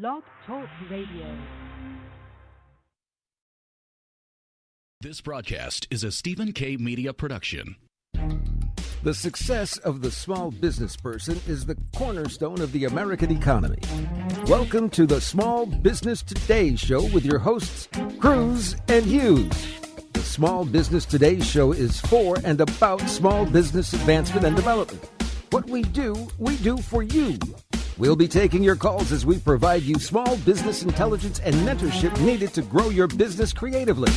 Blog Talk Radio. This broadcast is a Stephen K. Media production. The success of the small business person is the cornerstone of the American economy. Welcome to the Small Business Today Show with your hosts, Cruz and Hughes. The Small Business Today Show is for and about small business advancement and development. What we do for you. We'll be taking your calls as we provide you small business intelligence and mentorship needed to grow your business creatively.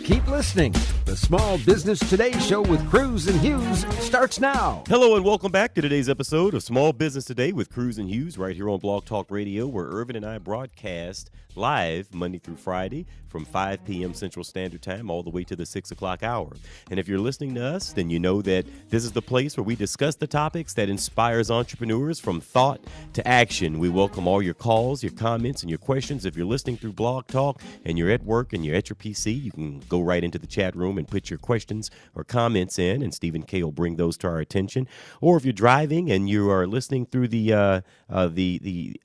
Keep listening. The Small Business Today Show with Cruz and Hughes starts now. Hello and welcome back to today's episode of Small Business Today with Cruz and Hughes right here on Blog Talk Radio, where Irvin and I broadcast live Monday through Friday from 5 p.m. Central Standard Time all the way to the 6 o'clock hour. And if you're listening to us, then you know that this is the place where we discuss the topics that inspires entrepreneurs from thought to action. We welcome all your calls, your comments, and your questions. If you're listening through Blog Talk and you're at work and you're at your PC, you can go right into the chat room and put your questions or comments in, and Stephen K. will bring those to our attention. Or if you're driving and you are listening through the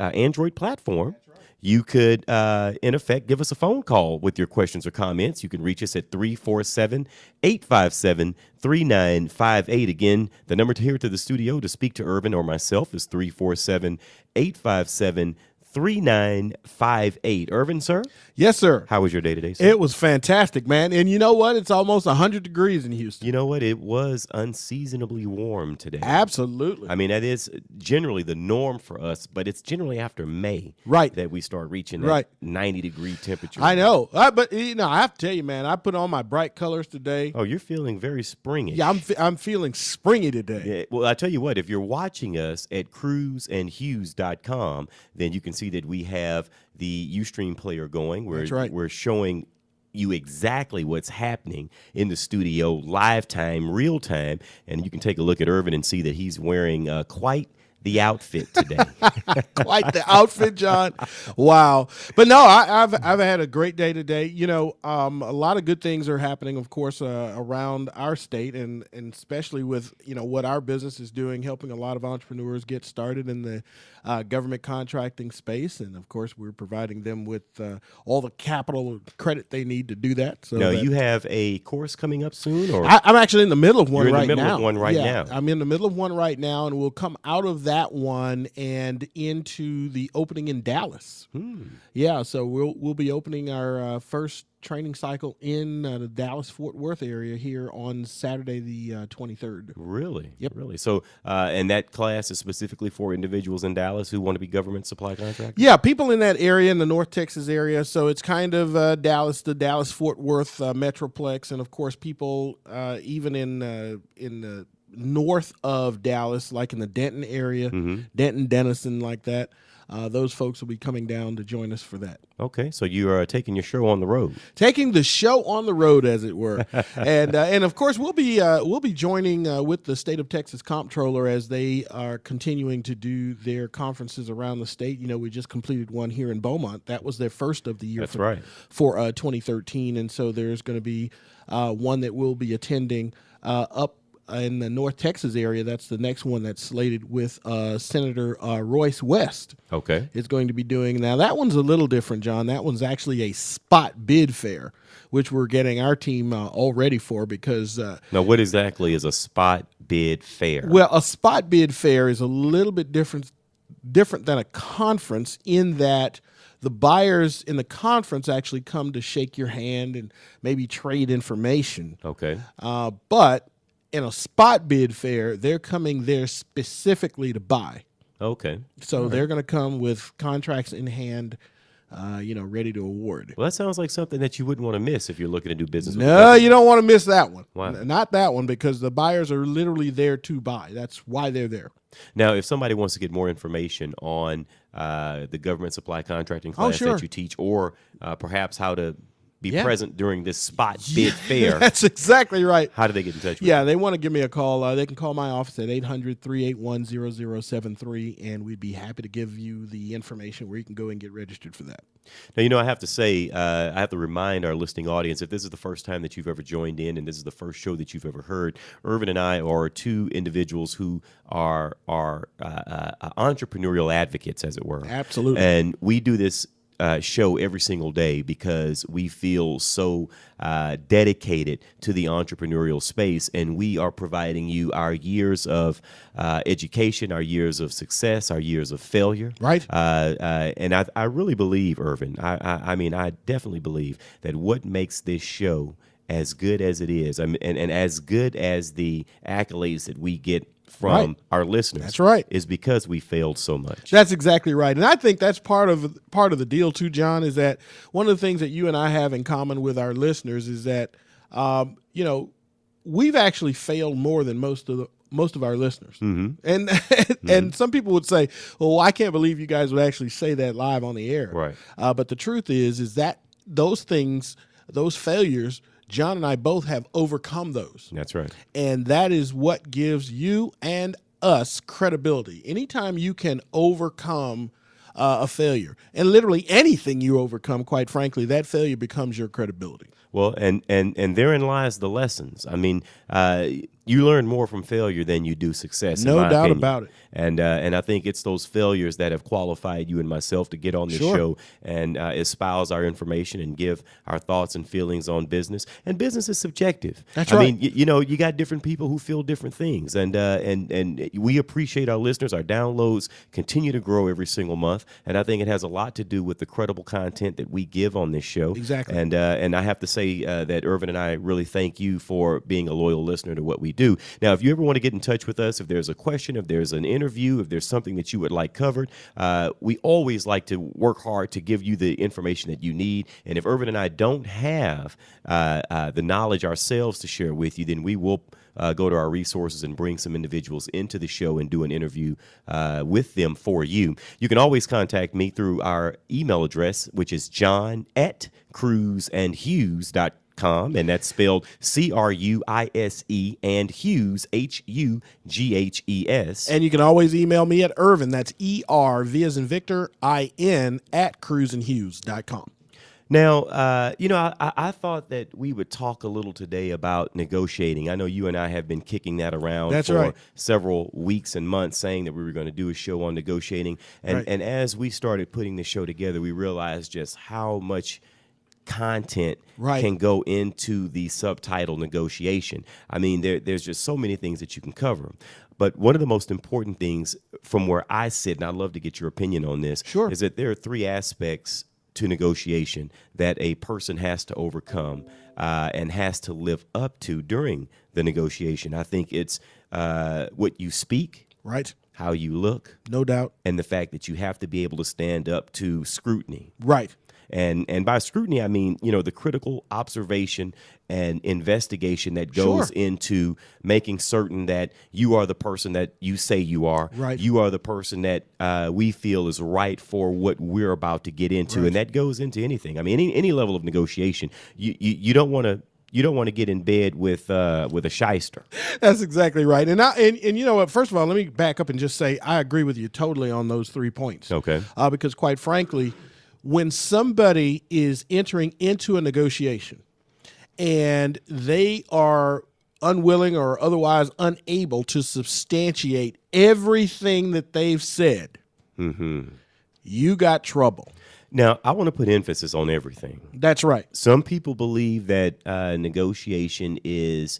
Android platform, you could, in effect, give us a phone call with your questions or comments. You can reach us at 347-857-3958. Again, the number to here to the studio to speak to Irvin or myself is 347-857-3958. Irvin, sir? Yes, sir. How was your day today, sir? It was fantastic, man. And you know what? It's almost 100 degrees in Houston. You know what? It was unseasonably warm today. Absolutely. I mean, that is generally the norm for us, but it's generally after May that we start reaching that 90-degree temperature. I know. But, you know, I have to tell you, man, I put on my bright colors today. Oh, you're feeling very springy. Yeah, I'm feeling springy today. Yeah, well, I tell you what, if you're watching us at cruzandhughes.com, then you can see that we have the Ustream player going. That's right. We're showing you exactly what's happening in the studio, live time, real time, and you can take a look at Irvin and see that he's wearing quite the outfit today. Quite the outfit, John. Wow. But no, I've had a great day today. You know, a lot of good things are happening, of course, around our state, and especially with, you know, what our business is doing, helping a lot of entrepreneurs get started in the government contracting space. And, of course, we're providing them with all the capital credit they need to do that. So now, you have a course coming up soon? Or I'm actually in the middle of one You're in right the middle now. of one right Yeah, now. I'm in the middle of one right now, and we'll come out of that one and into the opening in Dallas. Yeah, so we'll be opening our first training cycle in the Dallas-Fort Worth area here on Saturday the 23rd. Really? Yep. Really? So, and that class is specifically for individuals in Dallas who want to be government supply contractors? Yeah, people in that area, in the North Texas area. So it's kind of Dallas, the Dallas-Fort Worth metroplex, and of course people even in the north of Dallas, like in the Denton area, Denton, Denison, like that. Those folks will be coming down to join us for that. Okay, so you are taking your show on the road. Taking the show on the road, as it were, and of course we'll be joining with the state of Texas comptroller as they are continuing to do their conferences around the state. You know, we just completed one here in Beaumont. That was their first of the year. That's right. For 2013, and so there's going to be one that we'll be attending up in the North Texas area. That's the next one that's slated with Senator Royce West. Okay. Is going to be doing. Now, that one's a little different, John. That one's actually a spot bid fair, which we're getting our team all ready for because... now, what exactly is a spot bid fair? Well, a spot bid fair is a little bit different than a conference in that the buyers in the conference actually come to shake your hand and maybe trade information. Okay. But in a spot bid fair, they're coming there specifically to buy. Okay. So they're going to come with contracts in hand, ready to award. Well, that sounds like something that you wouldn't want to miss if you're looking to do business with No, you don't want to miss that one. Why? Not that one, because the buyers are literally there to buy. That's why they're there. Now, if somebody wants to get more information on the government supply contracting class sure. that you teach, or perhaps how to be present during this spot bid fair. That's exactly right. How do they get in touch with you? Yeah, they want to give me a call. They can call my office at 800-381-0073, and we'd be happy to give you the information where you can go and get registered for that. Now, I have to say, I have to remind our listening audience, if this is the first time that you've ever joined in and this is the first show that you've ever heard, Irvin and I are two individuals who are entrepreneurial advocates, as it were. Absolutely. And we do this show every single day because we feel so dedicated to the entrepreneurial space, and we are providing you our years of education, our years of success, our years of failure. Right. And I really believe, Irvin, I mean, I definitely believe that what makes this show as good as it is, and as good as the accolades that we get from our listeners, That's right, is because we failed so much. That's exactly right. And I think that's part of the deal too, John, is that one of the things that you and I have in common with our listeners is that we've actually failed more than most of our listeners. And and some people would say, well, I can't believe you guys would actually say that live on the air. Right. But the truth is that those things, those failures, John and I both have overcome those. That's right. And that is what gives you and us credibility. Anytime you can overcome a failure, and literally anything you overcome, quite frankly, that failure becomes your credibility. Well, and therein lies the lessons. I mean, you learn more from failure than you do success. No in my doubt opinion. about it. And I think it's those failures that have qualified you and myself to get on this show and espouse our information and give our thoughts and feelings on business. And business is subjective. That's I right. mean, you got different people who feel different things, and we appreciate our listeners. Our downloads continue to grow every single month, and I think it has a lot to do with the credible content that we give on this show. Exactly. And I have to say that Irvin and I really thank you for being a loyal listener to what we do. Now, if you ever want to get in touch with us, if there's a question, if there's an interview, if there's something that you would like covered, we always like to work hard to give you the information that you need. And if Irvin and I don't have the knowledge ourselves to share with you, then we will go to our resources and bring some individuals into the show and do an interview with them for you. You can always contact me through our email address, which is john@cruzandhughes.com. And that's spelled CRUISE and Hughes HUGHES. And you can always email me at Irvin. That's ERV as in Victor, IN @cruzandhughes.com. Now, I thought that we would talk a little today about negotiating. I know you and I have been kicking that around for several weeks and months, saying that we were going to do a show on negotiating. And as we started putting the show together, we realized just how much content can go into the subtitle negotiation. I mean, there's just so many things that you can cover. But one of the most important things from where I sit, and I'd love to get your opinion on this, is that there are three aspects to negotiation that a person has to overcome and has to live up to during the negotiation. I think it's what you speak, how you look, no doubt, and the fact that you have to be able to stand up to scrutiny. Right. And by scrutiny, I mean, the critical observation and investigation that goes into making certain that you are the person that you say you are. Right. You are the person that we feel is right for what we're about to get into. And that goes into anything. I mean, any level of negotiation, you don't want to. You don't want to get in bed with a shyster. That's exactly right. And you know what? First of all, let me back up and just say I agree with you totally on those 3 points. Okay. Because quite frankly, when somebody is entering into a negotiation and they are unwilling or otherwise unable to substantiate everything that they've said, you got trouble. Now, I want to put emphasis on everything. That's right. Some people believe that negotiation is,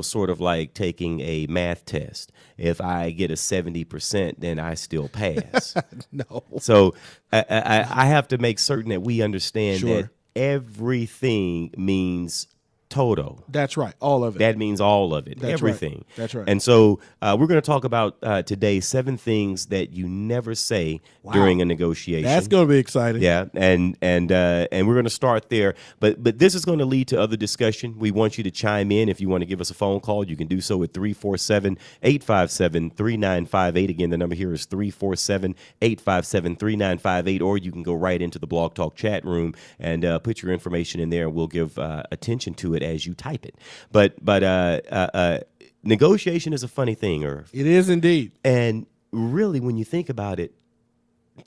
sort of like taking a math test. If I get a 70%, then I still pass. No. So I have to make certain that we understand that everything means Todo. That's right. All of it. That means all of it, That's everything. Right. That's right. And so we're going to talk about today 7 things that you never say during a negotiation. That's going to be exciting. Yeah, and we're going to start there. But this is going to lead to other discussion. We want you to chime in. If you want to give us a phone call, you can do so at 347-857-3958. Again, the number here is 347-857-3958. Or you can go right into the Blog Talk chat room and put your information in there, and we'll give attention to it as you type it. But negotiation is a funny thing, Irv. It is indeed. And really, when you think about it,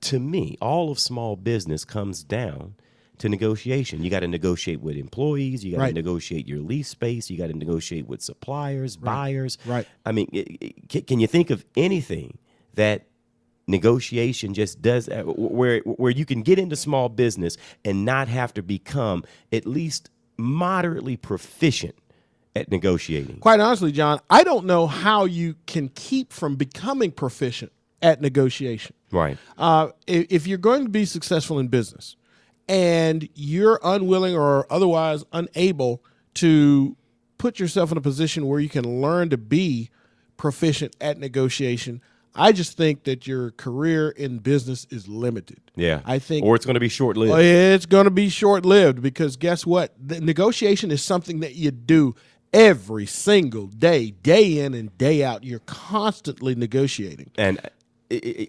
to me, all of small business comes down to negotiation. You got to negotiate with employees. You got to negotiate your lease space. You got to negotiate with suppliers, buyers. Right. I mean, can you think of anything that negotiation just does where you can get into small business and not have to become at least moderately proficient at negotiating? Quite honestly, John, I don't know how you can keep from becoming proficient at negotiation. Right. If you're going to be successful in business and you're unwilling or otherwise unable to put yourself in a position where you can learn to be proficient at negotiation, I just think that your career in business is limited. Yeah. I think, or it's going to be short-lived. It's going to be short-lived because guess what? The negotiation is something that you do every single day, day in and day out. You're constantly negotiating. And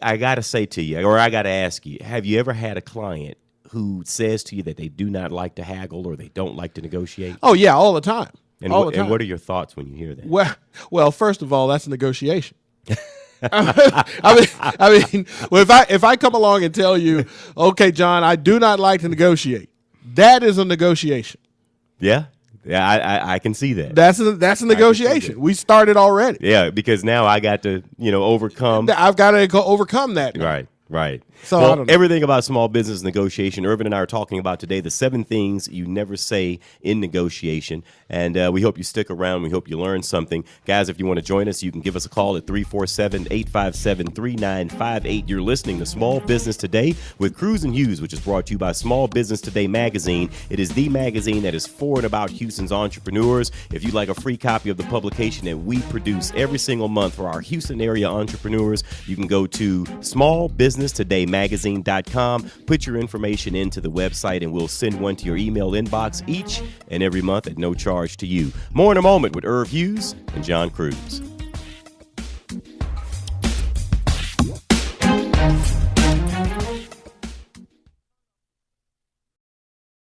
I got to say to you, or I got to ask you, have you ever had a client who says to you that they do not like to haggle or they don't like to negotiate? Oh, yeah, all the time. And what are your thoughts when you hear that? Well, first of all, that's a negotiation. I mean, well, if I come along and tell you, okay, John, I do not like to negotiate, that is a negotiation. Yeah, I can see that. That's a negotiation. We started already. Yeah, because now I got to overcome. I've got to overcome that. Right. So well, everything about small business negotiation, Irvin and I are talking about today, the 7 things you never say in negotiation. And we hope you stick around. We hope you learn something. Guys, if you want to join us, you can give us a call at 347-857-3958. You're listening to Small Business Today with Cruz and Hughes, which is brought to you by Small Business Today magazine. It is the magazine that is for and about Houston's entrepreneurs. If you'd like a free copy of the publication that we produce every single month for our Houston area entrepreneurs, you can go to smallbusinesstodaymagazine.com, put your information into the website, and we'll send one to your email inbox each and every month at no charge to you. More in a moment with Irv Hughes and John Cruz.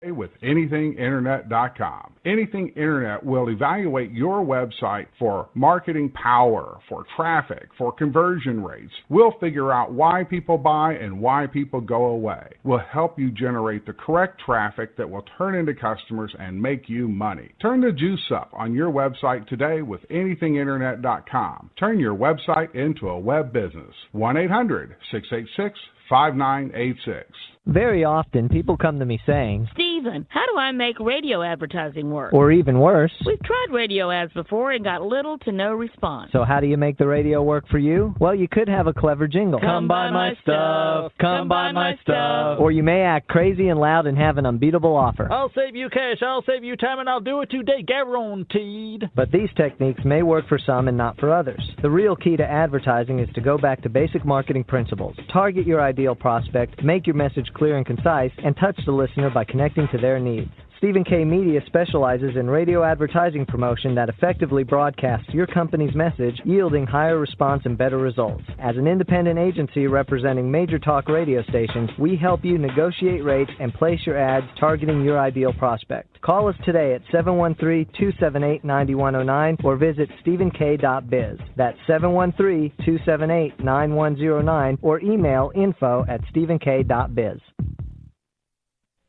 With anythinginternet.com. Anything Internet will evaluate your website for marketing power, for traffic, for conversion rates. We'll figure out why people buy and why people go away. We'll help you generate the correct traffic that will turn into customers and make you money. Turn the juice up on your website today with anythinginternet.com. Turn your website into a web business. 1-800-686-5986. Very often, people come to me saying, Stephen, how do I make radio advertising work? Or even worse, we've tried radio ads before and got little to no response. So how do you make the radio work for you? Well, you could have a clever jingle. Come buy my stuff. Come buy my stuff. Or you may act crazy and loud and have an unbeatable offer. I'll save you cash, I'll save you time, and I'll do it today, guaranteed. But these techniques may work for some and not for others. The real key to advertising is to go back to basic marketing principles. Target your ideal prospect, make your message clear and concise, and touch the listener by connecting to their needs. Stephen K. Media specializes in radio advertising promotion that effectively broadcasts your company's message, yielding higher response and better results. As an independent agency representing major talk radio stations, we help you negotiate rates and place your ads targeting your ideal prospect. Call us today at 713-278-9109 or visit stephenk.biz. That's 713-278-9109 or email info@stephenk.biz.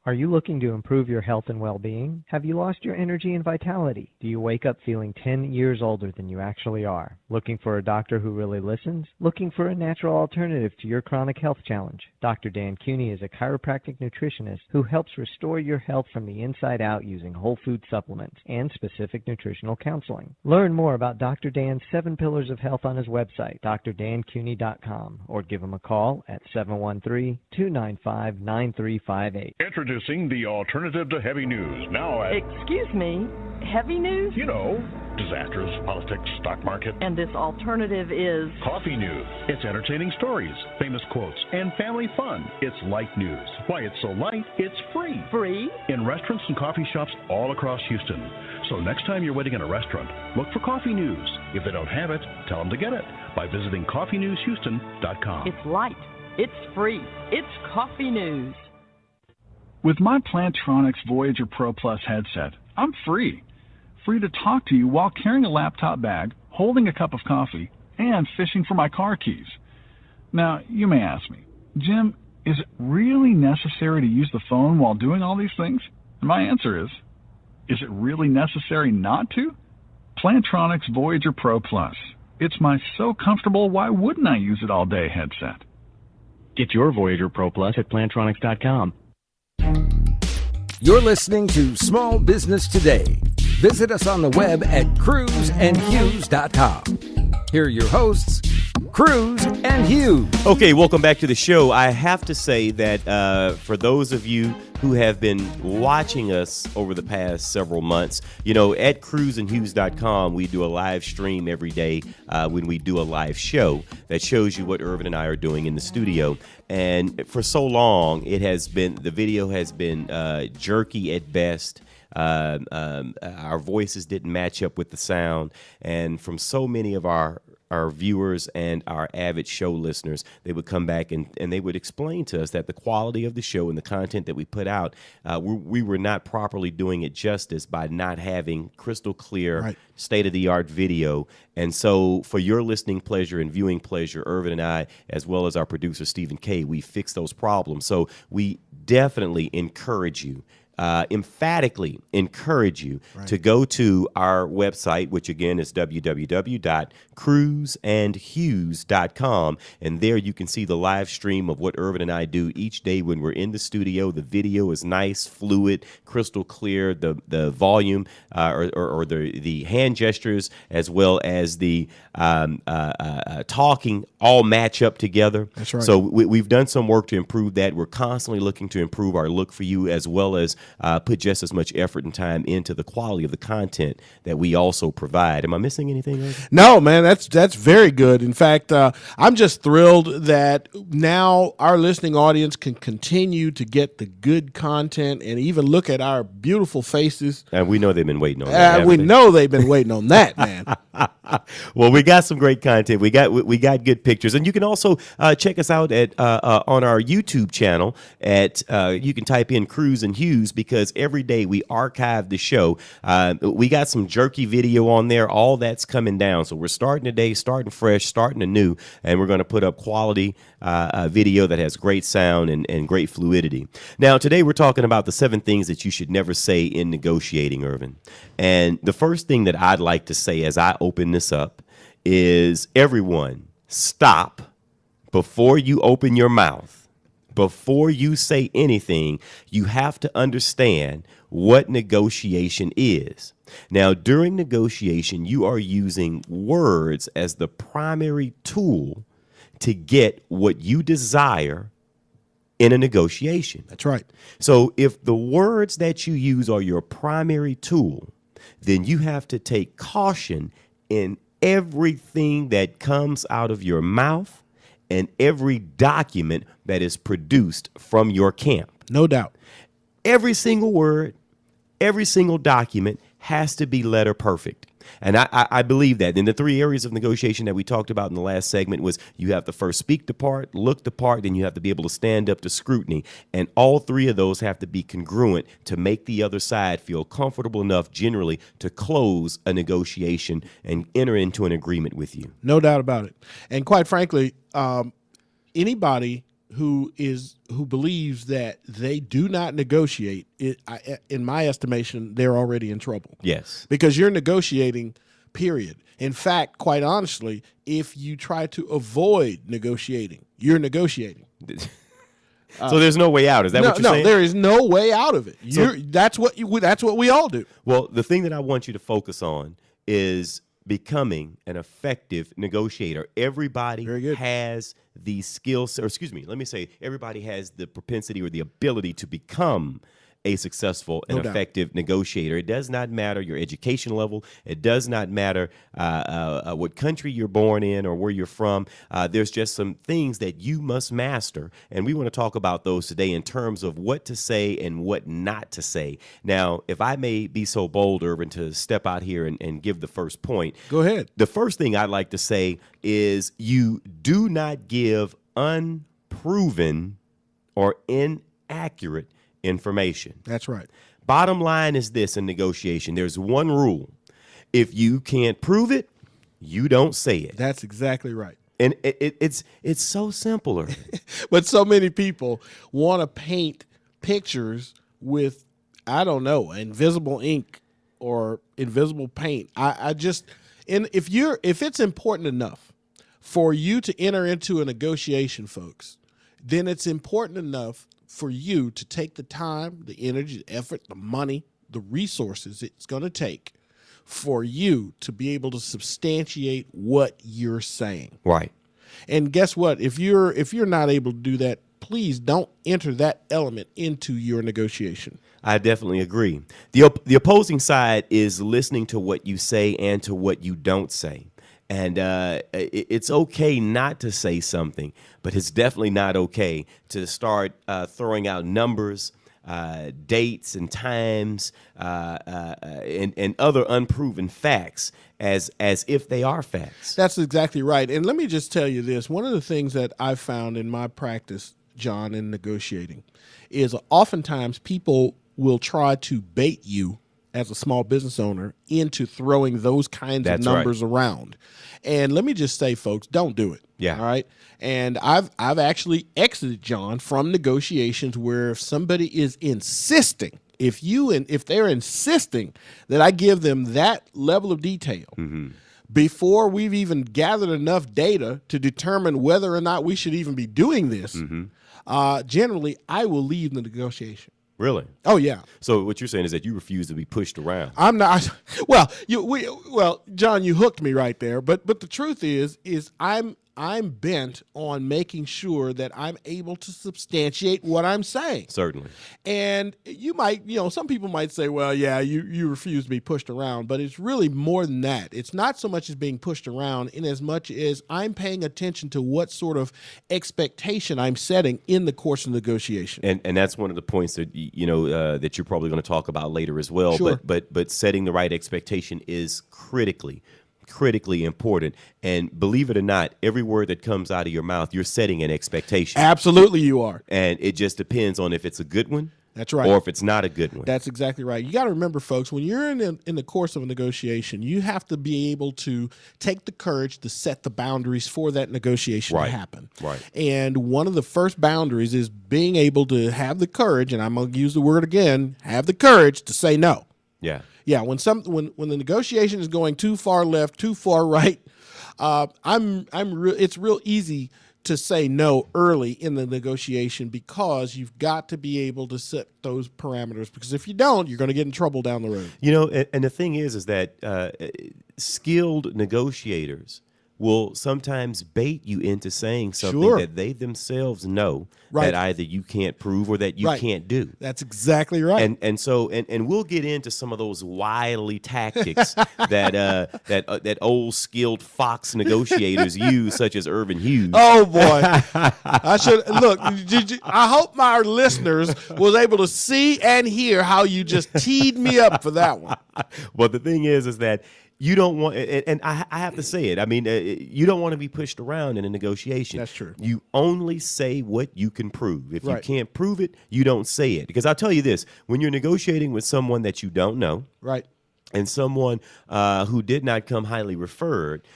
Are you looking to improve your health and well-being? Have you lost your energy and vitality? Do you wake up feeling 10 years older than you actually are? Looking for a doctor who really listens? Looking for a natural alternative to your chronic health challenge? Dr. Dan Cuny is a chiropractic nutritionist who helps restore your health from the inside out using whole food supplements and specific nutritional counseling. Learn more about Dr. Dan's 7 Pillars of Health on his website, drdancuny.com, or give him a call at 713-295-9358. Introducing the alternative to heavy news. Now at... Excuse me, heavy news? You know, disasters, politics, stock market. And this alternative is... Coffee news. It's entertaining stories, famous quotes, and family fun. It's light news. Why it's so light, it's free. Free? In restaurants and coffee shops all across Houston. So next time you're waiting in a restaurant, look for coffee news. If they don't have it, tell them to get it by visiting coffeenewshouston.com. It's light. It's free. It's coffee news. With my Plantronics Voyager Pro Plus headset, I'm free. Free to talk to you while carrying a laptop bag, holding a cup of coffee, and fishing for my car keys. Now, you may ask me, Jim, is it really necessary to use the phone while doing all these things? And my answer is it really necessary not to? Plantronics Voyager Pro Plus. It's my so comfortable, why wouldn't I use it all day headset. Get your Voyager Pro Plus at Plantronics.com. You're listening to Small Business Today. Visit us on the web at cruzandhughes.com. Here are your hosts, Cruz and Hughes. Okay, welcome back to the show. I have to say that for those of you who have been watching us over the past several months, you know, at cruzandhughes.com, we do a live stream every day when we do a live show that shows you what Irvin and I are doing in the studio. And for so long, the video has been jerky at best. Our voices didn't match up with the sound, and from so many of our viewers and our avid show listeners, they would come back and they would explain to us that the quality of the show and the content that we put out, we were not properly doing it justice by not having crystal clear, state-of-the-art video. And so for your listening pleasure and viewing pleasure, Irvin and I, as well as our producer, Stephen K., we fixed those problems. So we definitely encourage you, emphatically encourage you to go to our website, which again is www.cruzandhughes.com. And there you can see the live stream of what Irvin and I do each day when we're in the studio. The video is nice, fluid, crystal clear. The volume or the hand gestures as well as the talking all match up together. That's right. So we've done some work to improve that. We're constantly looking to improve our look for you, as well as put just as much effort and time into the quality of the content that we also provide. Am I missing anything, Irvin? No, man, that's very good. In fact, I'm just thrilled that now our listening audience can continue to get the good content and even look at our beautiful faces. And we know they've been waiting on that. We know they've been waiting on that, man. Well, we got some great content. We got good pictures, and you can also check us out at on our YouTube channel. You can type in Cruz and Hughes, because every day we archive the show. We got some jerky video on there. All that's coming down. So we're starting today, starting fresh, starting anew, and we're going to put up quality video that has great sound and great fluidity. Now, today we're talking about the 7 things that you should never say in negotiating, Irvin. And the first thing that I'd like to say as I open this up is, everyone, stop before you open your mouth. Before you say anything, you have to understand what negotiation is. Now, during negotiation, you are using words as the primary tool to get what you desire in a negotiation. That's right. So if the words that you use are your primary tool, then you have to take caution in everything that comes out of your mouth and every document that is produced from your camp. No doubt. Every single word, every single document has to be letter perfect. And I believe that. In the 3 areas of negotiation that we talked about in the last segment was, you have to first speak the part, look the part, then you have to be able to stand up to scrutiny. And all 3 of those have to be congruent to make the other side feel comfortable enough generally to close a negotiation and enter into an agreement with you. No doubt about it. And quite frankly, anybody who believes that they do not negotiate, in my estimation, they're already in trouble. Yes. Because you're negotiating, period. In fact, quite honestly, if you try to avoid negotiating, you're negotiating. So there's no way out. Is that what you're saying? No, there is no way out of it. That's what we all do. Well, the thing that I want you to focus on is becoming an effective negotiator. Everybody has the skills, or excuse me, let me say everybody has the propensity or the ability to become a successful and effective negotiator. It does not matter your education level. It does not matter what country you're born in or where you're from. There's just some things that you must master, and we want to talk about those today in terms of what to say and what not to say. Now, if I may be so bold, Irvin, to step out here and give the first point. Go ahead. The first thing I'd like to say is you do not give unproven or inaccurate information. That's right. Bottom line is this in negotiation. There's one rule. If you can't prove it, you don't say it. That's exactly right. And it's so simple. But so many people want to paint pictures with, I don't know, invisible ink or invisible paint. If it's important enough for you to enter into a negotiation, folks, then it's important enough for you to take the time, the energy, the effort, the money, the resources it's going to take for you to be able to substantiate what you're saying. Right. And guess what? If you're not able to do that, please don't enter that element into your negotiation. I definitely agree. The opposing side is listening to what you say and to what you don't say. And it's okay not to say something, but it's definitely not okay to start throwing out numbers, dates and times, and other unproven facts as if they are facts. That's exactly right. And let me just tell you this. One of the things that I've found in my practice, John, in negotiating is oftentimes people will try to bait you as a small business owner into throwing those kinds of numbers around. And let me just say, folks, don't do it. Yeah. All right. And I've actually exited, John, from negotiations where if somebody is insisting, if they're insisting that I give them that level of detail before we've even gathered enough data to determine whether or not we should even be doing this, generally I will leave the negotiation. Really? Oh, yeah. So what you're saying is that you refuse to be pushed around. I'm not. Well, John, you hooked me right there. But the truth is I'm bent on making sure that I'm able to substantiate what I'm saying. Certainly. And you might, some people might say, well, yeah, you refuse to be pushed around, but it's really more than that. It's not so much as being pushed around in as much as I'm paying attention to what sort of expectation I'm setting in the course of negotiation. And that's one of the points that, that you're probably going to talk about later as well. Sure. But setting the right expectation is critically important. And believe it or not, every word that comes out of your mouth, you're setting an expectation. Absolutely you are. And it just depends on if it's a good one. That's right. Or if it's not a good one. That's exactly right. You got to remember, folks, when you're in the course of a negotiation, you have to be able to take the courage to set the boundaries for that negotiation to happen. Right. And one of the first boundaries is being able to have the courage, and I'm going to use the word again, have the courage to say no. Yeah. Yeah, when the negotiation is going too far left, too far right, it's real easy to say no early in the negotiation because you've got to be able to set those parameters. Because if you don't, you're going to get in trouble down the road. And the thing is that skilled negotiators will sometimes bait you into saying something that they themselves know that either you can't prove or that you can't do. That's exactly right. And we'll get into some of those wily tactics that old skilled Fox negotiators use, such as Irvin Hughes. Oh boy, I should look. I hope my listeners was able to see and hear how you just teed me up for that one. But the thing is that you don't want, and I have to say it. I mean, you don't want to be pushed around in a negotiation. That's true. You only say what you can prove. If you can't prove it, you don't say it. Because I'll tell you this: when you're negotiating with someone that you don't know, and someone who did not come highly referred,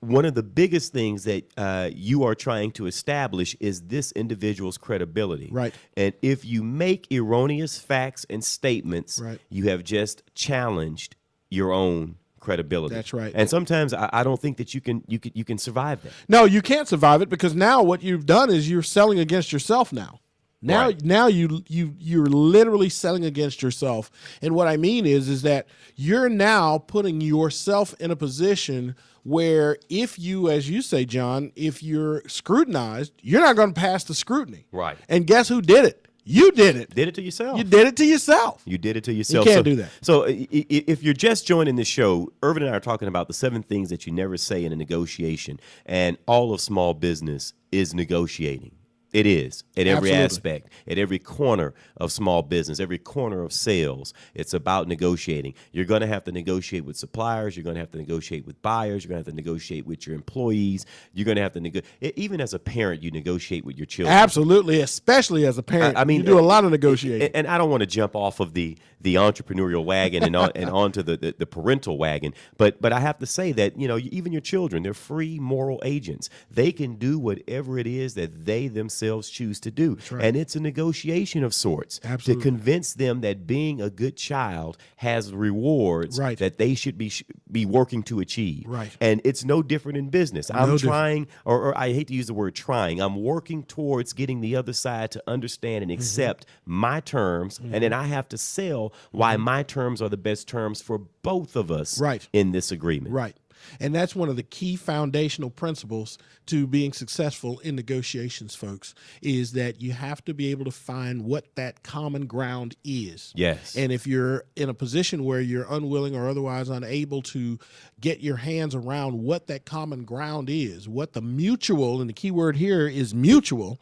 one of the biggest things that you are trying to establish is this individual's credibility. Right. And if you make erroneous facts and statements, you have just challenged your own credibility. That's right. And sometimes I don't think that you can survive that. No, you can't survive it because now what you've done is you're selling against yourself now. Now, you're literally selling against yourself. And what I mean is that you're now putting yourself in a position where if you, as you say, John, if you're scrutinized, you're not going to pass the scrutiny. Right. And guess who did it? You did it. Did it to yourself. You did it to yourself. You did it to yourself. You can't do that. So if you're just joining the show, Irvin and I are talking about the 7 things that you never say in a negotiation. And all of small business is negotiating. It is at every aspect, at every corner of small business, every corner of sales. It's about negotiating. You're going to have to negotiate with suppliers. You're going to have to negotiate with buyers. You're going to have to negotiate with your employees. You're going to have to negotiate. Even as a parent, you negotiate with your children. Absolutely, especially as a parent. I mean, you do a lot of negotiating. And I don't want to jump off of the entrepreneurial wagon and onto the parental wagon, but I have to say that, you know, even your children, they're free moral agents. They can do whatever it is that they themselves choose to do. Right. And it's a negotiation of sorts. Absolutely. To convince them that being a good child has rewards that they should be working to achieve. Right. And it's no different in business. I'm trying, or I hate to use the word trying, I'm working towards getting the other side to understand and accept my terms, and then I have to sell why my terms are the best terms for both of us in this agreement. Right. And that's one of the key foundational principles to being successful in negotiations, folks, is that you have to be able to find what that common ground is. Yes. And if you're in a position where you're unwilling or otherwise unable to get your hands around what that common ground is, what the mutual, and the key word here is mutual,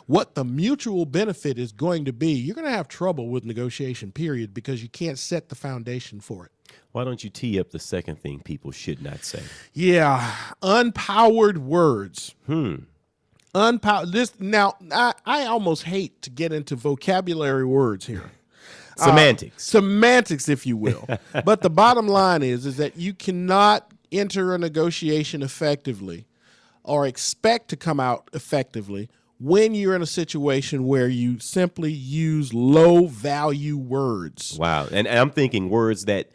what the mutual benefit is going to be, you're going to have trouble with negotiation, period, because you can't set the foundation for it. Why don't you tee up the second thing people should not say? Yeah, unpowered words. Unpowered. Now, I almost hate to get into vocabulary words here. Semantics, if you will. But the bottom line is that you cannot enter a negotiation effectively or expect to come out effectively when you're in a situation where you simply use low-value words. Wow. And I'm thinking words that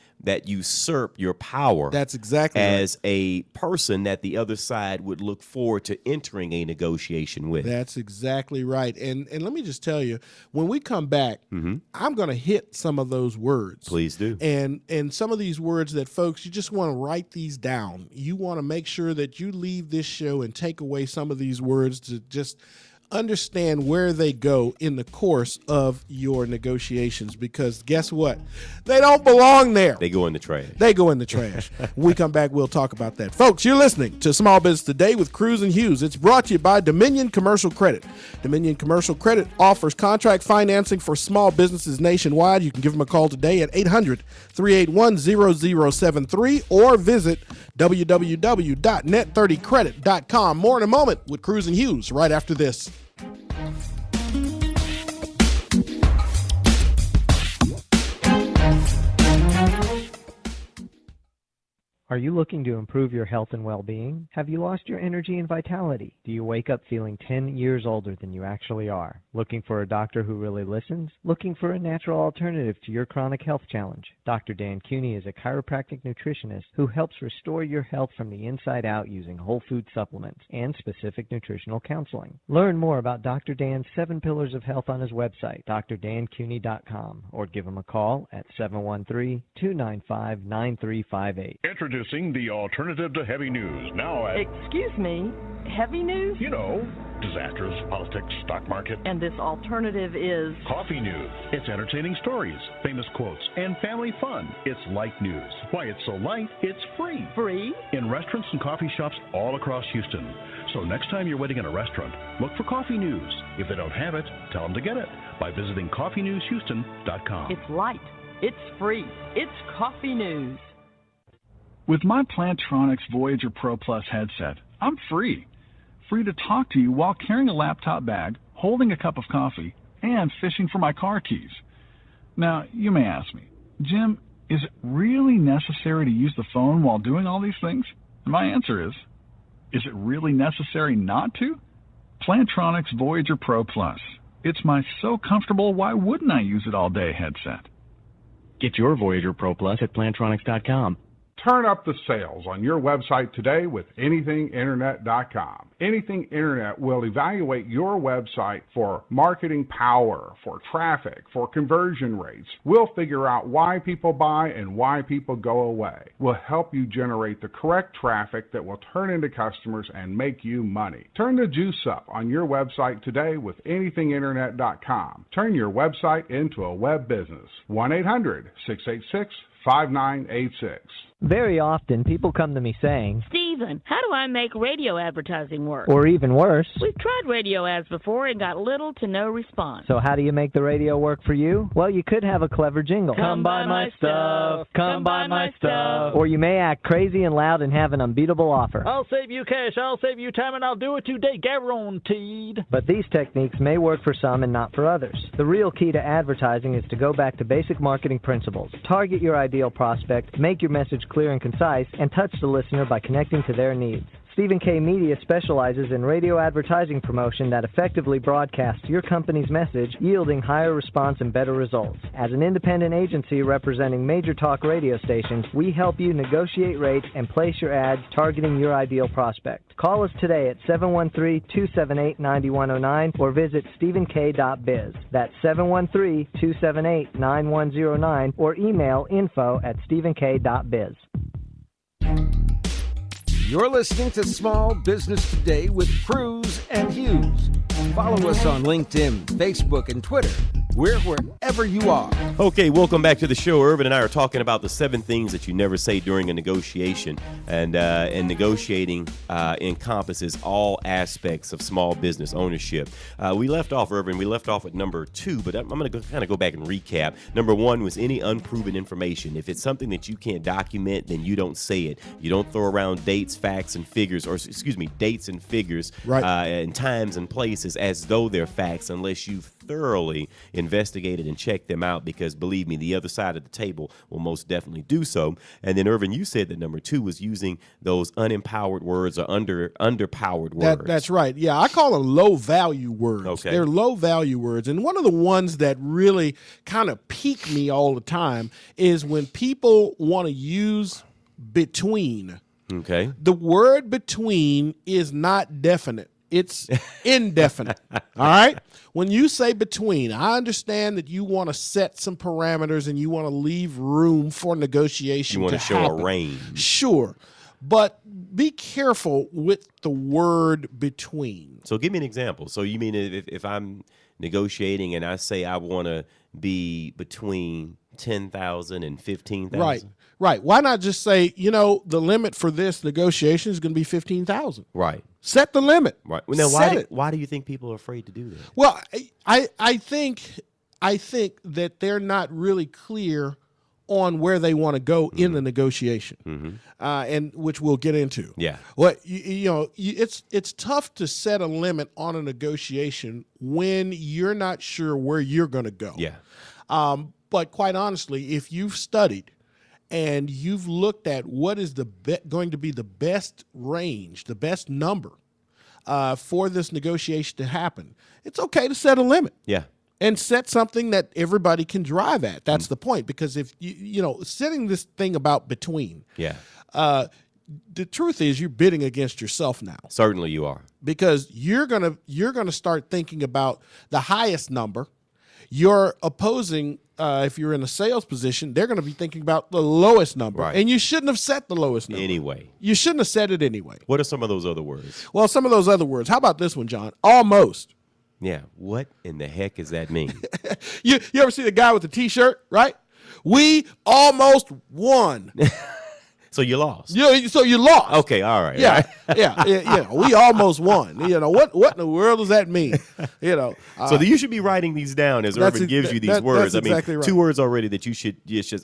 usurp your power. That's exactly as a person that the other side would look forward to entering a negotiation with. That's exactly right. And let me just tell you, when we come back, I'm going to hit some of those words. Please do. And some of these words that, folks, you just want to write these down. You want to make sure that you leave this show and take away some of these words to just understand where they go in the course of your negotiations, because guess what? They don't belong there. They go in the trash. They go in the trash. When we come back, we'll talk about that. Folks, you're listening to Small Business Today with Cruz and Hughes. It's brought to you by Dominion Commercial Credit. Dominion Commercial Credit offers contract financing for small businesses nationwide. You can give them a call today at 800-381-0073 or visit www.net30credit.com. More in a moment with Cruz and Hughes right after this. Are you looking to improve your health and well-being? Have you lost your energy and vitality? Do you wake up feeling 10 years older than you actually are? Looking for a doctor who really listens? Looking for a natural alternative to your chronic health challenge? Dr. Dan Cuny is a chiropractic nutritionist who helps restore your health from the inside out using whole food supplements and specific nutritional counseling. Learn more about Dr. Dan's 7 Pillars of Health on his website, drdancuny.com, or give him a call at 713-295-9358. Introducing the alternative to heavy news. Now at... Excuse me, heavy news? You know, disasters, politics, stock market. And this alternative is... Coffee news. It's entertaining stories, famous quotes, and family fun. It's light news. Why it's so light, it's free. Free? In restaurants and coffee shops all across Houston. So next time you're waiting in a restaurant, look for coffee news. If they don't have it, tell them to get it by visiting coffeenewshouston.com. It's light. It's free. It's coffee news. With my Plantronics Voyager Pro Plus headset, I'm free. Free to talk to you while carrying a laptop bag, holding a cup of coffee, and fishing for my car keys. Now, you may ask me, Jim, is it really necessary to use the phone while doing all these things? And my answer is it really necessary not to? Plantronics Voyager Pro Plus. It's my so comfortable, why wouldn't I use it all day headset. Get your Voyager Pro Plus at Plantronics.com. Turn up the sales on your website today with anythinginternet.com. Anything Internet will evaluate your website for marketing power, for traffic, for conversion rates. We'll figure out why people buy and why people go away. We'll help you generate the correct traffic that will turn into customers and make you money. Turn the juice up on your website today with anythinginternet.com. Turn your website into a web business. 1-800-686-5986. Very often, people come to me saying, Stephen, how do I make radio advertising work? or even worse, We've tried radio ads before and got little to no response. so how do you make the radio work for you? Well, you could have a clever jingle. Come buy my stuff. Come buy my stuff. Or you may act crazy and loud and have an unbeatable offer. I'll save you cash, I'll save you time, and I'll do it today, guaranteed. But these techniques may work for some and not for others. The real key to advertising is to go back to basic marketing principles. Target your ideal prospect, make your message clear and concise, and touch the listener by connecting to their needs. Stephen K. Media specializes in radio advertising promotion that effectively broadcasts your company's message, yielding higher response and better results. As an independent agency representing major talk radio stations, we help you negotiate rates and place your ads targeting your ideal prospect. Call us today at 713-278-9109 or visit stephenk.biz. That's 713-278-9109 or email info@stephenk.biz. You're listening to Small Business Today with Cruz and Hughes. Follow us on LinkedIn, Facebook, and Twitter. We're wherever you are. Okay, welcome back to the show. Irvin and I are talking about the 7 things that you never say during a negotiation. And negotiating encompasses all aspects of small business ownership. We left off, Irvin, at number 2, but I'm going to kind of go back and recap. Number 1 was any unproven information. If it's something that you can't document, then you don't say it. You don't throw around dates, facts, and figures, dates and figures, right, and times and places as though they're facts unless you've thoroughly investigated and checked them out, because believe me, the other side of the table will most definitely do so. And then, Irvin, you said that number 2 was using those unempowered words or underpowered words. That's right. Yeah, I call them low-value words. Okay. They're low-value words. And one of the ones that really kind of pique me all the time is when people want to use between. Okay. The word between is not definite. It's indefinite. All right. When you say between, I understand that you want to set some parameters and you want to leave room for negotiation. You want to show a range. Sure. But be careful with the word between. So give me an example. So you mean if I'm negotiating and I say I want to be between 10,000 and 15,000? Right. Why not just say, the limit for this negotiation is going to be 15,000. Right. Set the limit. Right. Well, now, why do you think people are afraid to do that? Well, I think that they're not really clear on where they want to go in the negotiation, and which we'll get into. Yeah. Well, it's tough to set a limit on a negotiation when you're not sure where you're going to go. Yeah. But quite honestly, if you've studied and you've looked at what is going to be the best range, the best number for this negotiation to happen, it's okay to set a limit. Yeah. And set something that everybody can drive at. That's the point. Because if setting this thing about between. Yeah. The truth is you're bidding against yourself now. Certainly you are. Because you're gonna start thinking about the highest number. Your opposing, if you're in a sales position, they're going to be thinking about the lowest number. Right. And you shouldn't have set the lowest number. Anyway. You shouldn't have said it anyway. What are some of those other words? Well, some of those other words. How about this one, John? Almost. Yeah. What in the heck does that mean? You ever see the guy with the T-shirt, right? We almost won. So you lost. Yeah, so you lost. Okay, all right. Yeah, yeah. We almost won. What in the world does that mean? So you should be writing these down as Irvin gives you these words. That's exactly right. 2 words already that you should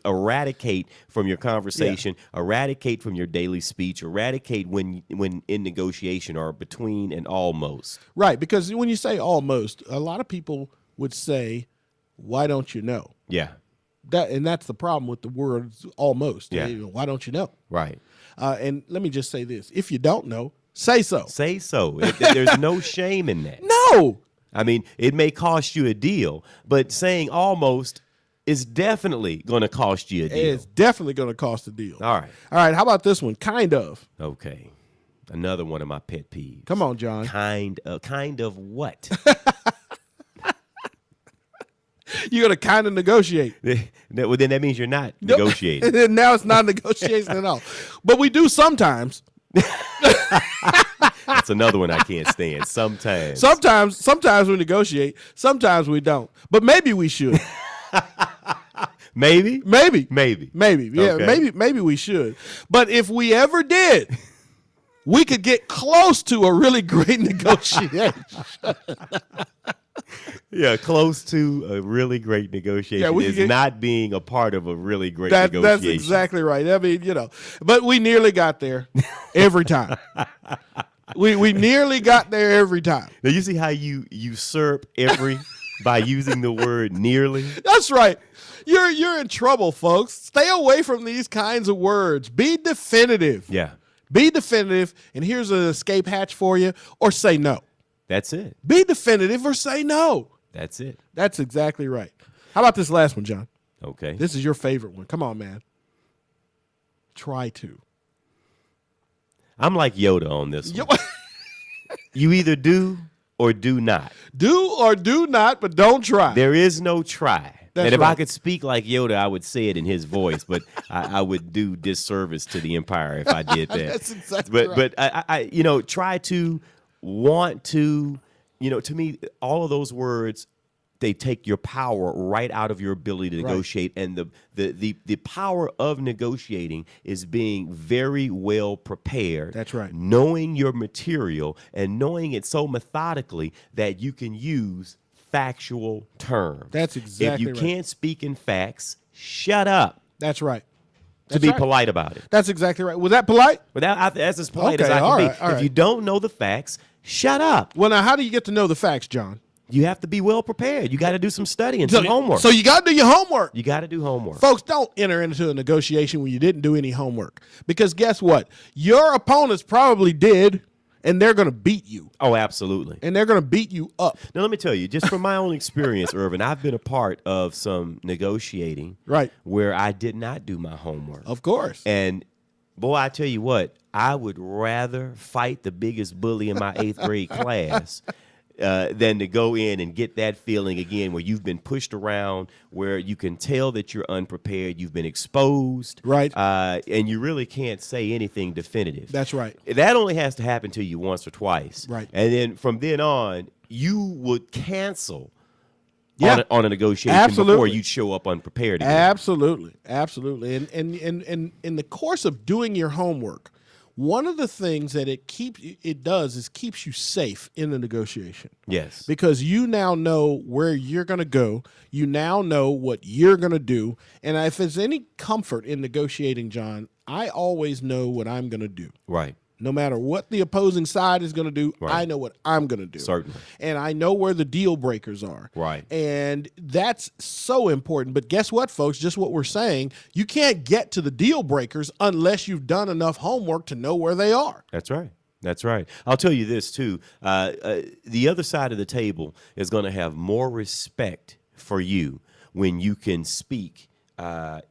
eradicate from your conversation, eradicate from your daily speech, eradicate when in negotiation, or between and almost. Right, because when you say almost, a lot of people would say, "Why don't you know?" Yeah. That's the problem with the words almost. Yeah. Why don't you know? Right. And let me just say this. If you don't know, say so. Say so. There's no shame in that. No. I mean, it may cost you a deal, but saying almost is definitely going to cost you a deal. It's definitely going to cost a deal. All right. All right. How about this one? Kind of. Okay. Another one of my pet peeves. Come on, John. Kind of what? You're going to kind of negotiate. Well, then that means you're not negotiating. Now it's not negotiation at all. But we do sometimes. That's another one I can't stand. Sometimes we negotiate. Sometimes we don't. But maybe we should. Maybe. Yeah, Okay. maybe we should. But if we ever did, we could get close to a really great negotiation. Yeah, close to a really great negotiation is not being a part of a really great negotiation. That's exactly right. I mean, but we nearly got there every time. We nearly got there every time. Now, you see how you usurp by using the word nearly? That's right. You're in trouble, folks. Stay away from these kinds of words. Be definitive. Yeah. Be definitive, and here's an escape hatch for you, or say no. That's it. Be definitive or say no. That's it. That's exactly right. How about this last one, John? Okay. This is your favorite one. Come on, man. Try to. I'm like Yoda on this one. You either do or do not. Do or do not, but don't try. There is no try. That's and if right. I could speak like Yoda, I would say it in his voice, but I would do disservice to the empire if I did that. That's exactly right. But I try to, want to, to me, all of those words, they take your power right out of your ability to negotiate. And the power of negotiating is being very well prepared. That's right. Knowing your material and knowing it so methodically that you can use factual terms. That's exactly If you right. can't speak in facts, shut up. That's right. To be polite about it. That's exactly right. Was that polite? But that's as polite as I can all be. right, all If right. you don't know the facts, shut up. Well, now, how do you get to know the facts, John? You have to be well prepared. You got to do some studying, some homework. So you got to do your homework. You got to do homework. Folks, don't enter into a negotiation when you didn't do any homework. Because guess what? Your opponents probably did, and they're going to beat you. Oh, absolutely. And they're going to beat you up. Now, let me tell you, just from my own experience, Irvin, I've been a part of some negotiating where I did not do my homework. Of course. And, boy, I tell you what, I would rather fight the biggest bully in my 8th grade class than to go in and get that feeling again where you've been pushed around, where you can tell that you're unprepared, you've been exposed, and you really can't say anything definitive. That's right. That only has to happen to you once or twice. Right. And then from then on, you would cancel on a negotiation before you'd show up unprepared again. Absolutely. And in the course of doing your homework, one of the things that it does is keeps you safe in the negotiation. Yes. Because you now know where you're going to go. You now know what you're going to do. And if there's any comfort in negotiating, John, I always know what I'm going to do. Right. No matter what the opposing side is going to do, I know what I'm going to do. Certainly. And I know where the deal breakers are. Right. And that's so important. But guess what, folks? Just what we're saying, you can't get to the deal breakers unless you've done enough homework to know where they are. That's right. That's right. I'll tell you this, too. The other side of the table is going to have more respect for you when you can speak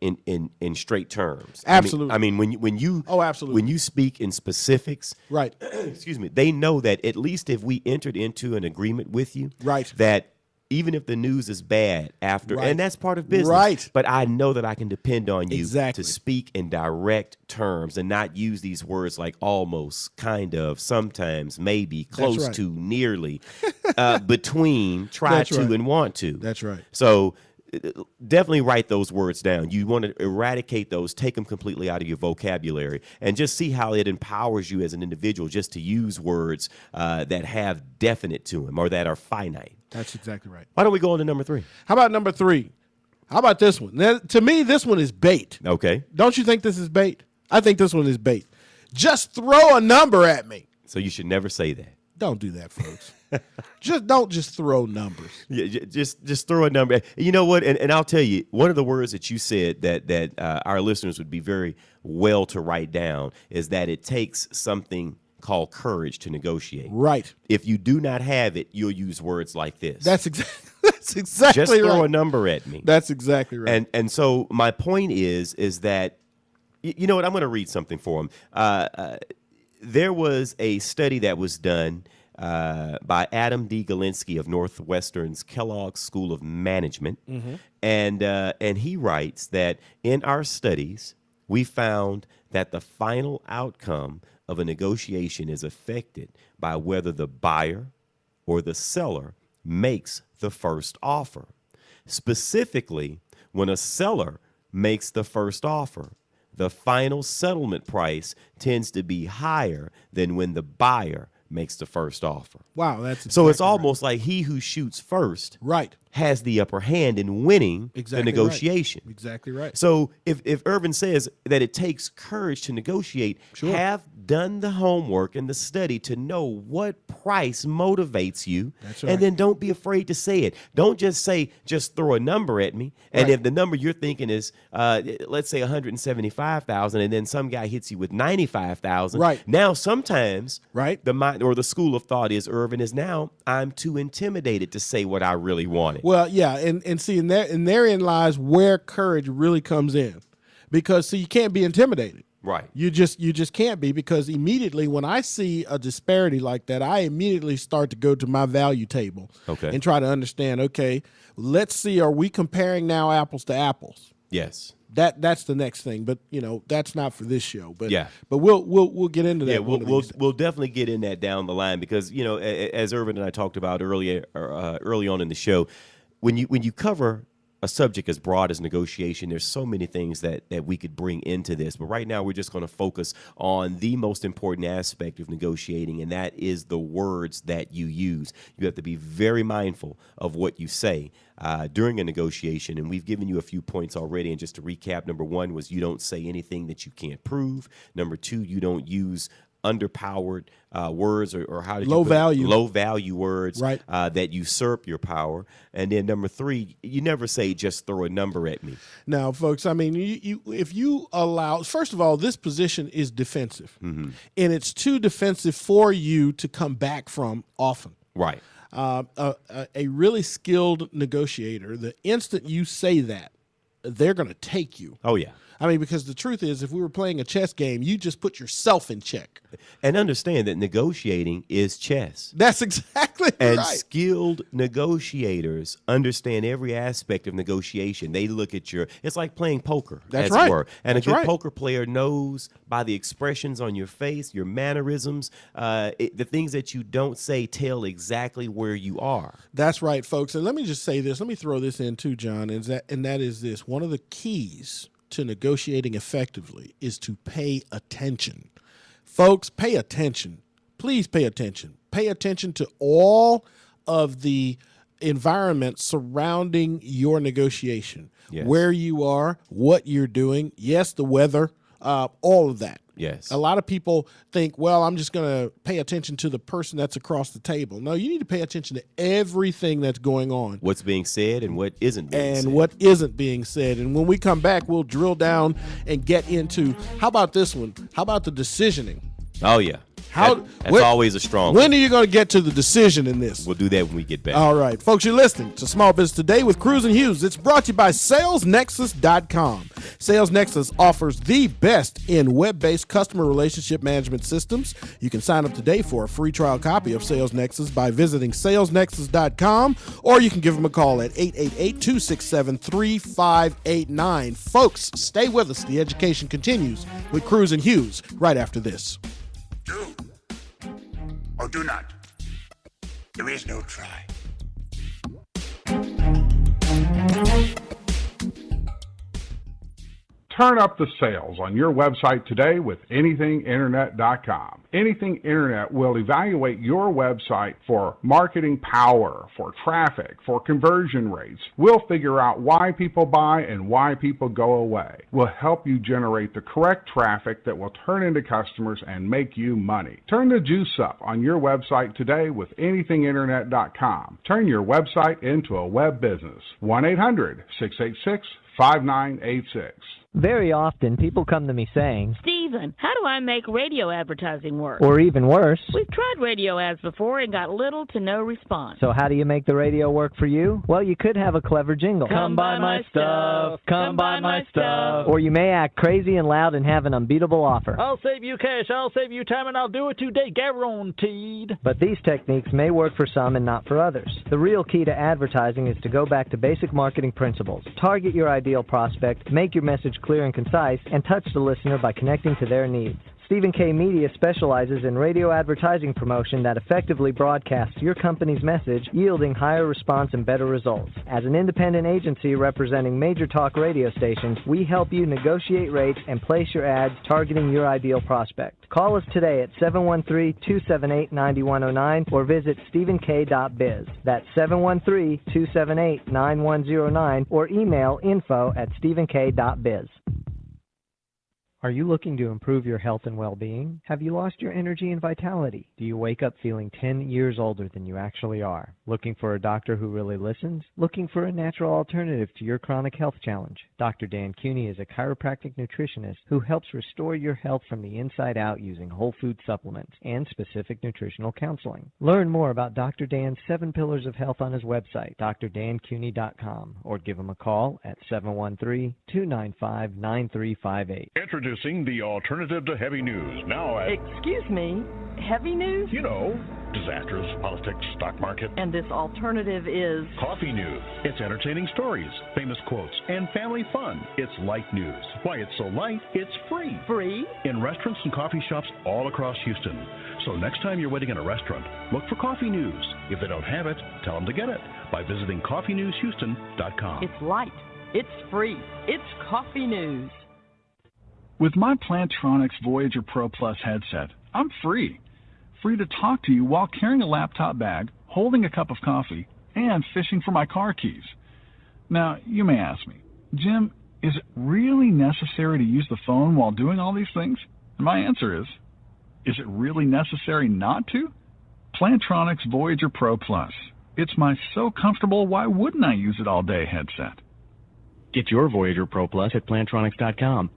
in straight terms. Absolutely. I mean when you absolutely. When you speak in specifics, right? Excuse me. They know that at least if we entered into an agreement with you, right, that even if the news is bad after, right, and that's part of business, right? But I know that I can depend on you exactly. to speak in direct terms and not use these words like almost, kind of, sometimes, maybe, close right. to, nearly, between, try that's to, right. and want to. That's right. So definitely write those words down. You want to eradicate those, take them completely out of your vocabulary, and just see how it empowers you as an individual just to use words that have definite to them or that are finite. That's exactly right. Why don't we go on to number 3? How about number 3? How about this one? Now, to me, this one is bait. Okay. Don't you think this is bait? I think this one is bait. Just throw a number at me. So you should never say that. Don't do that, folks. Don't just throw numbers. Yeah, just throw a number. You know what? And I'll tell you, one of the words that you said that our listeners would be very well to write down is that it takes something called courage to negotiate. Right. If you do not have it, you'll use words like this. That's exactly That's exactly right. Just throw a number at me. That's exactly right. And so my point is that, you know what, I'm going to read something for him. There was a study that was done by Adam D. Galinsky of Northwestern's Kellogg School of Management. Mm-hmm. And he writes that in our studies, we found that the final outcome of a negotiation is affected by whether the buyer or the seller makes the first offer. Specifically, when a seller makes the first offer, the final settlement price tends to be higher than when the buyer makes the first offer. Wow, that's so it's exactly almost like he who shoots first right has the upper hand in winning the negotiation. Right. Exactly right. So if Irvin says that it takes courage to negotiate, have done the homework and the study to know what price motivates you. That's right. And then don't be afraid to say it. Don't just say, just throw a number at me. And if the number you're thinking is, let's say 175,000, and then some guy hits you with 95,000. Right. Now sometimes right. the mind or the school of thought is, Irvin, is now I'm too intimidated to say what I really wanted. Well, yeah, and see, and therein lies where courage really comes in, because see, you can't be intimidated. Right. You just can't be, because immediately when I see a disparity like that, I immediately start to go to my value table and try to understand, okay, let's see, are we comparing now apples to apples? Yes. That's the next thing, but that's not for this show. But yeah, but we'll get into that. Yeah, we'll definitely get in that down the line, because as Irvin and I talked about early on in the show, when you cover a subject as broad as negotiation, there's so many things that we could bring into this. But right now, we're just going to focus on the most important aspect of negotiating, and that is the words that you use. You have to be very mindful of what you say during a negotiation, and we've given you a few points already. And just to recap, number one was you don't say anything that you can't prove. Number two, you don't use underpowered words or how did low value words right. That usurp your power. And then number three, you never say just throw a number at me. Now, folks, I mean, if you allow, first of all, this position is defensive, mm-hmm. and it's too defensive for you to come back from often. Right. A really skilled negotiator, the instant you say that, they're going to take you. Oh, yeah. I mean, because the truth is, if we were playing a chess game, you just put yourself in check. And understand that negotiating is chess. That's exactly and right. And skilled negotiators understand every aspect of negotiation. They look at it's like playing poker, That's as right. it were. And That's a good right. poker player knows by the expressions on your face, your mannerisms, the things that you don't say tell exactly where you are. That's right, folks. And let me just say this. Let me throw this in too, John, and that is this. One of the keys to negotiating effectively is to pay attention. Folks, pay attention. Please pay attention. Pay attention to all of the environment surrounding your negotiation. Yes. Where you are, what you're doing, yes, the weather, all of that. Yes. A lot of people think, well, I'm just going to pay attention to the person that's across the table. No, you need to pay attention to everything that's going on. What's being said and what isn't being said. And what isn't being said. And when we come back, we'll drill down and get into, how about this one? How about the decisioning? Oh, yeah. That's always a strong When are you going to get to the decision in this? We'll do that when we get back. All right. Folks, you're listening to Small Business Today with Cruz and Hughes. It's brought to you by SalesNexus.com. SalesNexus offers the best in web-based customer relationship management systems. You can sign up today for a free trial copy of SalesNexus by visiting SalesNexus.com, or you can give them a call at 888-267-3589. Folks, stay with us. The education continues with Cruz and Hughes right after this. Do or do not. There is no try. Turn up the sales on your website today with AnythingInternet.com. Anything Internet will evaluate your website for marketing power, for traffic, for conversion rates. We'll figure out why people buy and why people go away. We'll help you generate the correct traffic that will turn into customers and make you money. Turn the juice up on your website today with AnythingInternet.com. Turn your website into a web business. 1-800-686-5986. Very often, people come to me saying, Steve, Stephen, how do I make radio advertising work? Or even worse, We've tried radio ads before and got little to no response. so how do you make the radio work for you? Well, you could have a clever jingle. Come buy my stuff. Come buy my stuff. Or you may act crazy and loud and have an unbeatable offer. I'll save you cash. I'll save you time, and I'll do it today, guaranteed. But these techniques may work for some and not for others. The real key to advertising is to go back to basic marketing principles. Target your ideal prospect, make your message clear and concise, and touch the listener by connecting to their needs. Stephen K. Media specializes in radio advertising promotion that effectively broadcasts your company's message, yielding higher response and better results. As an independent agency representing major talk radio stations, we help you negotiate rates and place your ads targeting your ideal prospect. Call us today at 713-278-9109 or visit stephenk.biz. That's 713-278-9109 or email info@stephenk.biz. Are you looking to improve your health and well-being? Have you lost your energy and vitality? Do you wake up feeling 10 years older than you actually are? Looking for a doctor who really listens? Looking for a natural alternative to your chronic health challenge? Dr. Dan Cooney is a chiropractic nutritionist who helps restore your health from the inside out using whole food supplements and specific nutritional counseling. Learn more about Dr. Dan's 7 Pillars of Health on his website, drdancooney.com, or give him a call at 713-295-9358. Introducing the alternative to heavy news. Now at, Excuse me, heavy news? you know, disasters, politics, stock market. And this alternative is? Coffee news. It's entertaining stories, famous quotes, and family fun. It's light news. Why it's so light, it's free. Free? In restaurants and coffee shops all across Houston. So next time you're waiting in a restaurant, look for coffee news. If they don't have it, tell them to get it by visiting coffeenewshouston.com. It's light. It's free. It's coffee news. With my Plantronics Voyager Pro Plus headset, I'm free. Free to talk to you while carrying a laptop bag, holding a cup of coffee, and fishing for my car keys. Now, you may ask me, Jim, is it really necessary to use the phone while doing all these things? And my answer is it really necessary not to? Plantronics Voyager Pro Plus. It's my so comfortable, why wouldn't I use it all day headset. Get your Voyager Pro Plus at Plantronics.com.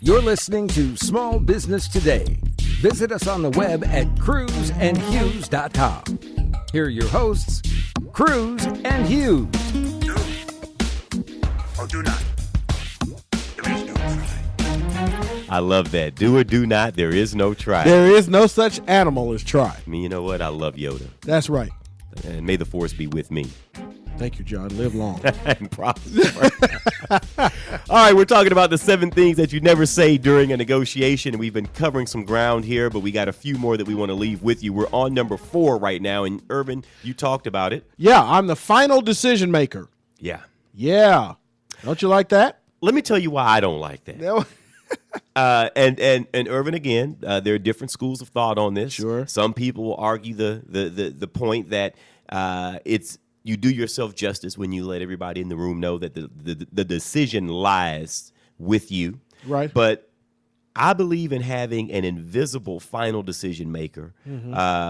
You're listening to Small Business Today. Visit us on the web at cruzandhughes.com. Here are your hosts, Cruz and Hughes. Do or do not. There is no try. I love that. Do or do not. There is no try. There is no such animal as try. I mean, you know what? I love Yoda. That's right. And may the force be with me. Thank you, John. Live long. And prosper. All right, we're talking about the 7 things that you never say during a negotiation. And we've been covering some ground here, but we got a few more that we want to leave with you. We're on number 4 right now. And Irvin, you talked about it. Yeah, I'm the final decision maker. Yeah. Yeah. Don't you like that? Let me tell you why I don't like that. No. And Irvin, again, there are different schools of thought on this. Sure. Some people will argue the point that you do yourself justice when you let everybody in the room know that the decision lies with you. Right. But I believe in having an invisible final decision maker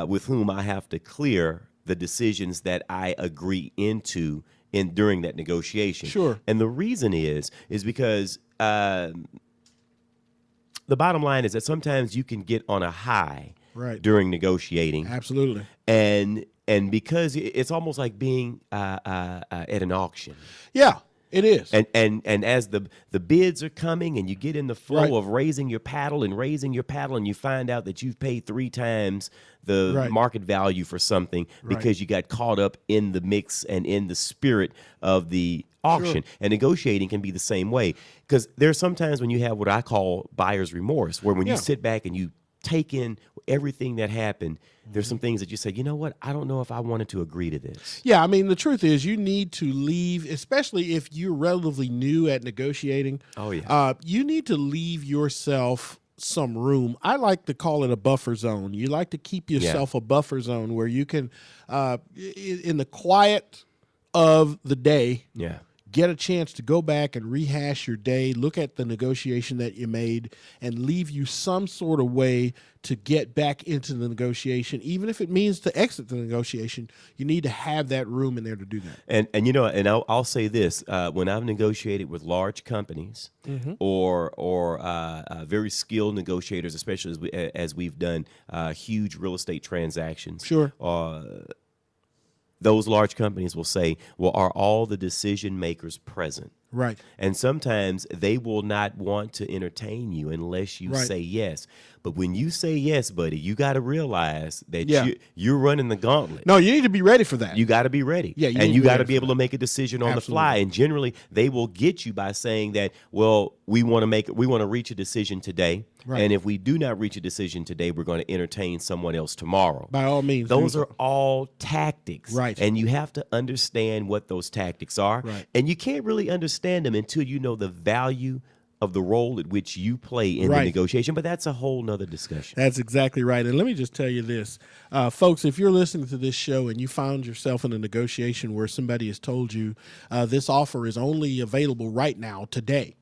with whom I have to clear the decisions that I agree into during that negotiation. Sure. And the reason is because the bottom line is that sometimes you can get on a high during negotiating. Absolutely. And because it's almost like being at an auction. Yeah, it is. And as the bids are coming and you get in the flow of raising your paddle and you find out that you've paid 3 times the market value for something because you got caught up in the mix and in the spirit of the auction. Sure. And negotiating can be the same way, because there's sometimes when you have what I call buyer's remorse, where when you sit back and you take in everything that happened, there's some things that you say, you know what, I don't know if I wanted to agree to this. Yeah, I mean, the truth is you need to leave, especially if you're relatively new at negotiating. Oh, yeah. You need to leave yourself some room. I like to call it a buffer zone. You like to keep yourself a buffer zone where you can, in the quiet of the day, get a chance to go back and rehash your day, look at the negotiation that you made, and leave you some sort of way to get back into the negotiation. Even if it means to exit the negotiation, you need to have that room in there to do that. And you know, and I'll say this: when I've negotiated with large companies or very skilled negotiators, especially as we've done huge real estate transactions, sure. Those large companies will say, well, are all the decision makers present? Right. And sometimes they will not want to entertain you unless you say yes. But when you say yes, buddy, you got to realize that you're running the gauntlet. No, you need to be ready for that. You got to be ready. Yeah, and you got to be able to make a decision on the fly. And generally, they will get you by saying that, well, we want to reach a decision today. Right. And if we do not reach a decision today, we're going to entertain someone else tomorrow. By all means. Those are all tactics. Right. And you have to understand what those tactics are. Right. And you can't really understand them until you know the value of the role at which you play in the negotiation, but that's a whole nother discussion. That's exactly right. And let me just tell you this, folks, if you're listening to this show and you found yourself in a negotiation where somebody has told you this offer is only available right now, today,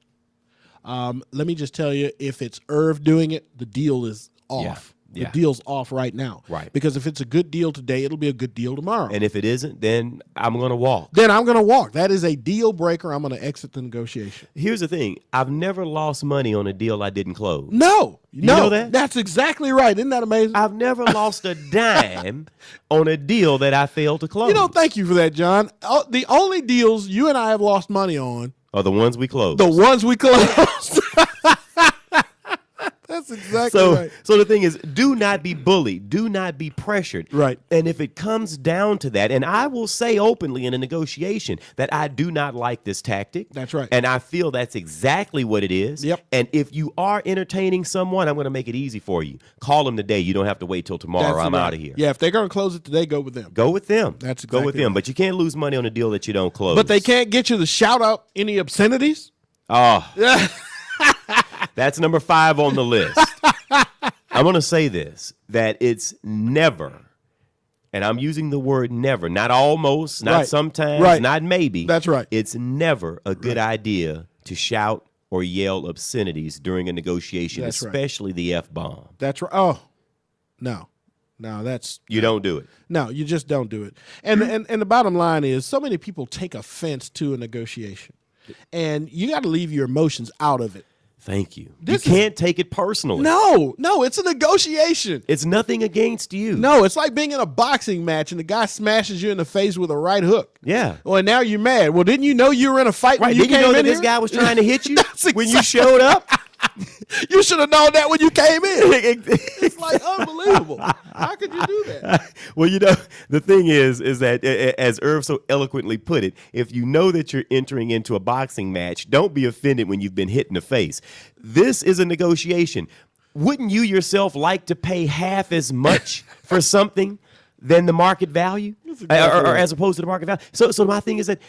let me just tell you, if it's Irv doing it, the deal is off. Yeah. The deal's off right now. Right. Because if it's a good deal today, it'll be a good deal tomorrow. And if it isn't, then I'm going to walk. That is a deal breaker. I'm going to exit the negotiation. Here's the thing. I've never lost money on a deal I didn't close. No. You know that? That's exactly right. Isn't that amazing? I've never lost a dime on a deal that I failed to close. Thank you for that, John. The only deals you and I have lost money on are the ones we closed. The ones we closed. That's exactly right. So the thing is, do not be bullied. Do not be pressured. Right. And if it comes down to that, and I will say openly in a negotiation that I do not like this tactic. That's right. And I feel that's exactly what it is. Yep. And if you are entertaining someone, I'm going to make it easy for you. Call them today. You don't have to wait till tomorrow. I'm out of here. Yeah, if they're going to close it today, go with them. Go with them. That's exactly Go with them. right. But you can't lose money on a deal that you don't close. But they can't get you to shout out any obscenities? Oh. That's number 5 on the list. I'm going to say this, that it's never, and I'm using the word never, not almost, not sometimes, not maybe. That's right. It's never a good idea to shout or yell obscenities during a negotiation, especially the F-bomb. That's right. Oh, no. No, that's... You don't do it. No, you just don't do it. And the bottom line is, so many people take offense to a negotiation, and you got to leave your emotions out of it. Thank you. You can't take it personally. No, it's a negotiation. It's nothing against you. No, it's like being in a boxing match and the guy smashes you in the face with a right hook. Yeah. Well, now you're mad. Well, didn't you know you were in a fight when you came in? Didn't you know that this guy was trying to hit you when you showed up? You should have known that when you came in. It's like unbelievable. How could you do that? Well, the thing is that, as Irv so eloquently put it, if you know that you're entering into a boxing match, don't be offended when you've been hit in the face. This is a negotiation. Wouldn't you yourself like to pay half as much for something than the market value, or as opposed to the market value? So my thing is that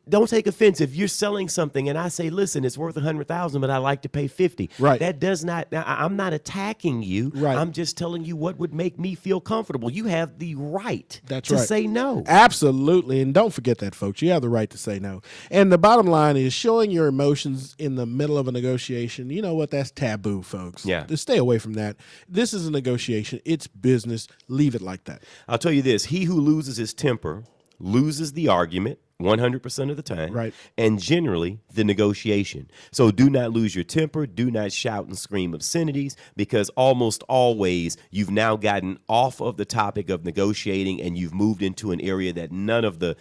don't take offense if you're selling something and I say, listen, it's worth $100,000, but I like to pay $50,000. Right. That does not. I'm not attacking you. Right. I'm just telling you what would make me feel comfortable. You have the right to say no. Absolutely, and don't forget that, folks. You have the right to say no. And the bottom line is, showing your emotions in the middle of a negotiation. You know what? That's taboo, folks. Yeah. Just stay away from that. This is a negotiation. It's business. Leave it like that. I'll tell you this, he who loses his temper loses the argument 100% of the time, right? And generally the negotiation. So do not lose your temper. Do not shout and scream obscenities, because almost always you've now gotten off of the topic of negotiating and you've moved into an area that none of the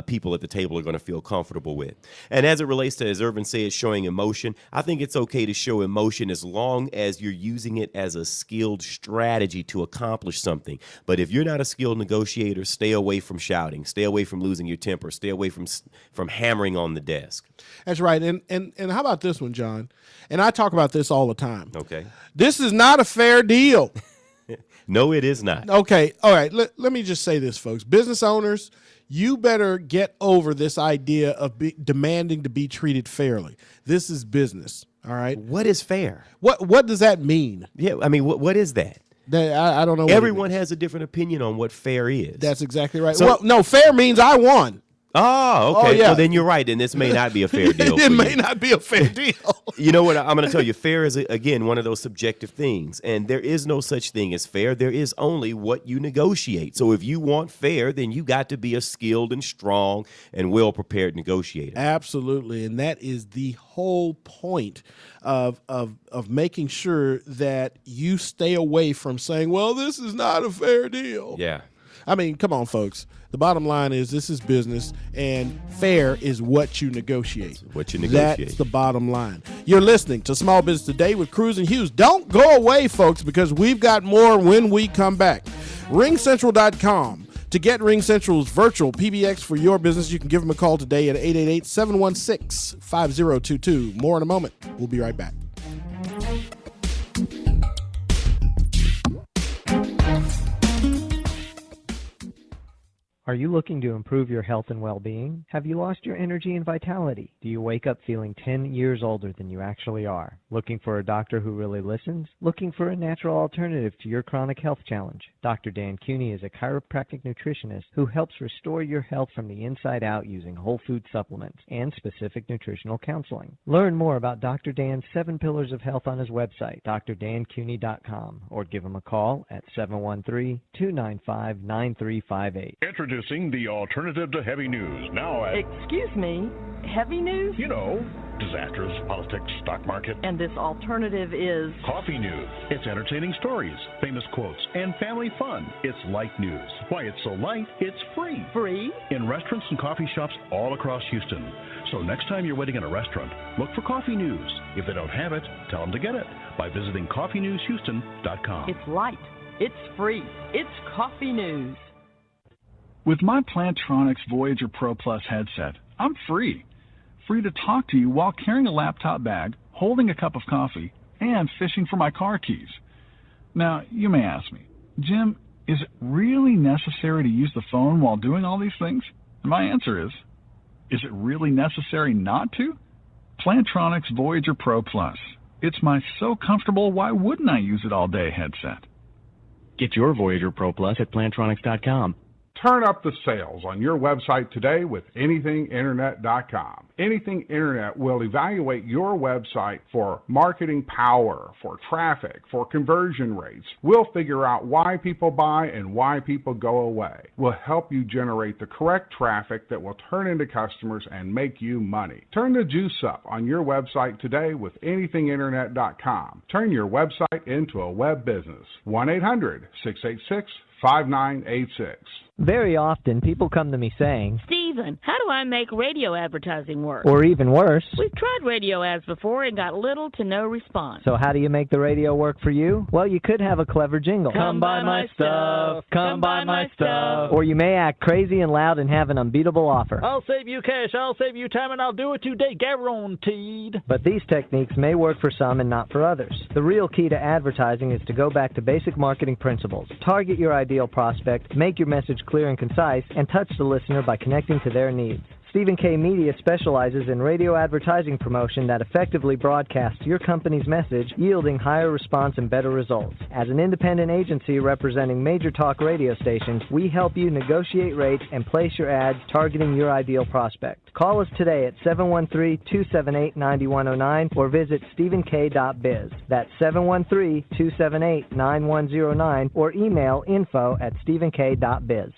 people at the table are going to feel comfortable with. And as it relates to, as Irvin says, showing emotion, I think it's okay to show emotion as long as you're using it as a skilled strategy to accomplish something. But if you're not a skilled negotiator, stay away from shouting, stay away from losing your temper, stay away from hammering on the desk. That's right. And how about this one, John? And I talk about this all the time. Okay. This is not a fair deal. No, it is not. Okay. All right. Let me just say this, folks. Business owners, you better get over this idea of demanding to be treated fairly. This is business. All right. What is fair? What does that mean? Yeah. I mean, what is that? I don't know. Everyone has a different opinion on what fair is. That's exactly right. So, well, no, fair means I won. Oh, okay. Oh, yeah. Well, then you're right. Then this may not be a fair deal. It may not be a fair deal. You know what? I'm going to tell you, fair is, again, one of those subjective things. And there is no such thing as fair. There is only what you negotiate. So if you want fair, then you got to be a skilled and strong and well-prepared negotiator. Absolutely. And that is the whole point of making sure that you stay away from saying, well, this is not a fair deal. Yeah. I mean, come on, folks. The bottom line is this is business, and fair is what you negotiate. What you negotiate. That's the bottom line. You're listening to Small Business Today with Cruz and Hughes. Don't go away, folks, because we've got more when we come back. RingCentral.com. To get RingCentral's virtual PBX for your business, you can give them a call today at 888-716-5022. More in a moment. We'll be right back. Are you looking to improve your health and well-being? Have you lost your energy and vitality? Do you wake up feeling 10 years older than you actually are? Looking for a doctor who really listens? Looking for a natural alternative to your chronic health challenge? Dr. Dan Cooney is a chiropractic nutritionist who helps restore your health from the inside out using whole food supplements and specific nutritional counseling. Learn more about Dr. Dan's 7 Pillars of Health on his website, drdancooney.com, or give him a call at 713-295-9358. Introducing the alternative to heavy news. Now at... Excuse me, heavy news? You know, disasters, politics, stock market. And this alternative is... Coffee news. It's entertaining stories, famous quotes, and family fun. It's light news. Why it's so light, it's free. Free? In restaurants and coffee shops all across Houston. So next time you're waiting in a restaurant, look for coffee news. If they don't have it, tell them to get it by visiting coffeenewshouston.com. It's light. It's free. It's coffee news. With my Plantronics Voyager Pro Plus headset, I'm free. Free to talk to you while carrying a laptop bag, holding a cup of coffee, and fishing for my car keys. Now, you may ask me, Jim, is it really necessary to use the phone while doing all these things? And my answer is it really necessary not to? Plantronics Voyager Pro Plus. It's my so comfortable, why wouldn't I use it all day headset. Get your Voyager Pro Plus at Plantronics.com. Turn up the sales on your website today with AnythingInternet.com. Anything Internet will evaluate your website for marketing power, for traffic, for conversion rates. We'll figure out why people buy and why people go away. We'll help you generate the correct traffic that will turn into customers and make you money. Turn the juice up on your website today with AnythingInternet.com. Turn your website into a web business. 1-800-686-5986. Very often, people come to me saying, Stephen, how do I make radio advertising work? or even worse, We've tried radio ads before and got little to no response. so how do you make the radio work for you? Well, you could have a clever jingle. Come buy my stuff. Come buy my stuff. Or you may act crazy and loud and have an unbeatable offer. I'll save you cash, I'll save you time, and I'll do it today, guaranteed. But these techniques may work for some and not for others. The real key to advertising is to go back to basic marketing principles. Target your ideal prospect, make your message clear and concise, and touch the listener by connecting to their needs. Stephen K. Media specializes in radio advertising promotion that effectively broadcasts your company's message, yielding higher response and better results. As an independent agency representing major talk radio stations, we help you negotiate rates and place your ads targeting your ideal prospect. Call us today at 713-278-9109 or visit stephenk.biz. That's 713-278-9109 or email info@stephenk.biz.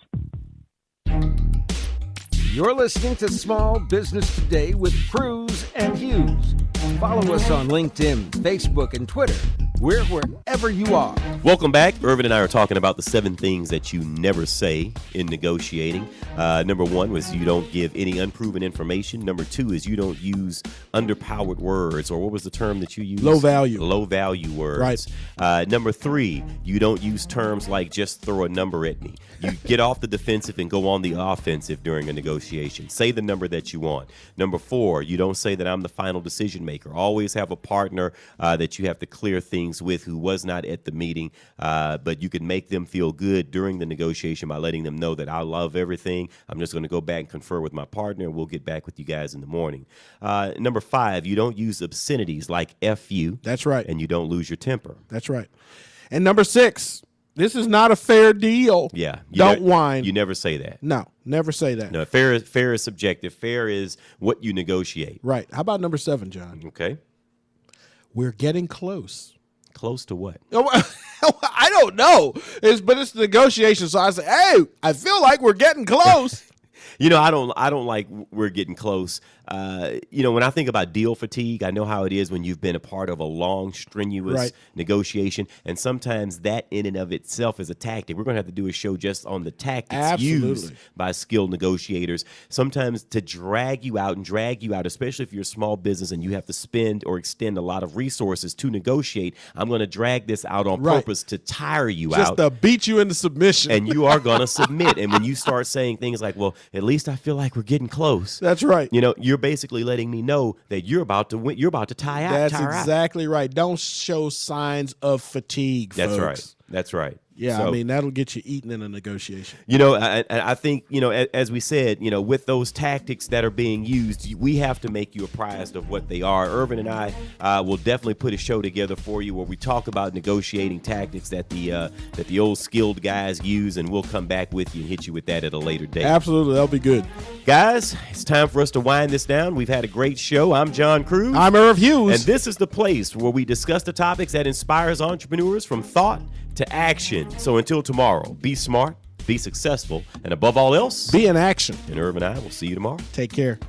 You're listening to Small Business Today with Cruz and Hughes. Follow us on LinkedIn, Facebook, and Twitter. We're wherever you are. Welcome back. Irvin and I are talking about the 7 things that you never say in negotiating. Number 1 was you don't give any unproven information. Number 2 is you don't use underpowered words, or what was the term that you used? Low value. Low value words. Right. Number 3, you don't use terms like just throw a number at me. You get off the defensive and go on the offensive during a negotiation. Say the number that you want. Number 4, you don't say that I'm the final decision maker. Always have a partner that you have to clear things with who was not at the meeting, but you can make them feel good during the negotiation by letting them know that I love everything. I'm just going to go back and confer with my partner, and we'll get back with you guys in the morning. Number 5, you don't use obscenities like F you. That's right. And you don't lose your temper. That's right. And number 6, This is not a fair deal. Yeah. Don't whine. You never say that. No, never say that. No, fair is subjective. Fair is what you negotiate. Right. How about number 7, John? Okay. We're getting close. Close to what? I don't know. But it's the negotiation. So I say, hey, I feel like we're getting close. You know, I don't like we're getting close. You know, when I think about deal fatigue, I know how it is when you've been a part of a long, strenuous negotiation, and sometimes that in and of itself is a tactic. We're going to have to do a show just on the tactics used by skilled negotiators. Sometimes to drag you out, especially if you're a small business and you have to spend or extend a lot of resources to negotiate. I'm going to drag this out on purpose to tire you out. Just to beat you into submission. And you are going to submit. And when you start saying things like, well, at least I feel like we're getting close. That's right. You know, you're basically letting me know that you're about to win. You're about to tie out. That's exactly right. Don't show signs of fatigue, folks. That's right. That's right. Yeah, So, I mean, that'll get you eaten in a negotiation. You know, I think, you know, as we said, you know, with those tactics that are being used, we have to make you apprised of what they are. Irvin and I will definitely put a show together for you where we talk about negotiating tactics that the old skilled guys use, and we'll come back with you and hit you with that at a later date. Absolutely. That'll be good. Guys, it's time for us to wind this down. We've had a great show. I'm John Cruz. I'm Irv Hughes. And this is the place where we discuss the topics that inspires entrepreneurs from thought to action. So until tomorrow, be smart, be successful, and above all else, be in action. And Irv and I will see you tomorrow. Take care.